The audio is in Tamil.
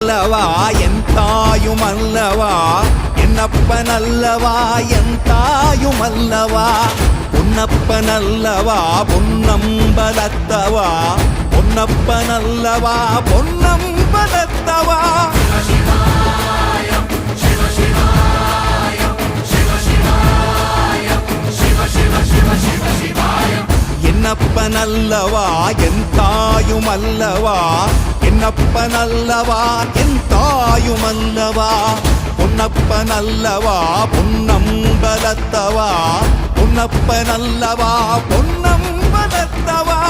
அல்லவா என் தாயும் அல்லவா என்னப்பன் அல்லவா என் தாயும் அல்லவா பொன்னப்பன் அல்லவா பொன்னம்பலத்தவா பொன்னப்பன் அல்லவா பொன்னம்பலத்தவா என்னப்பன் அல்லவா என் தாயும் அல்லவா என்னப்பன் அல்லவா என் தாயும் அல்லவா பொன்னப்பன் அல்லவா பொன்னம்பலத்தவா பொன்னப்பன் அல்லவா பொன்னம்பலத்தவா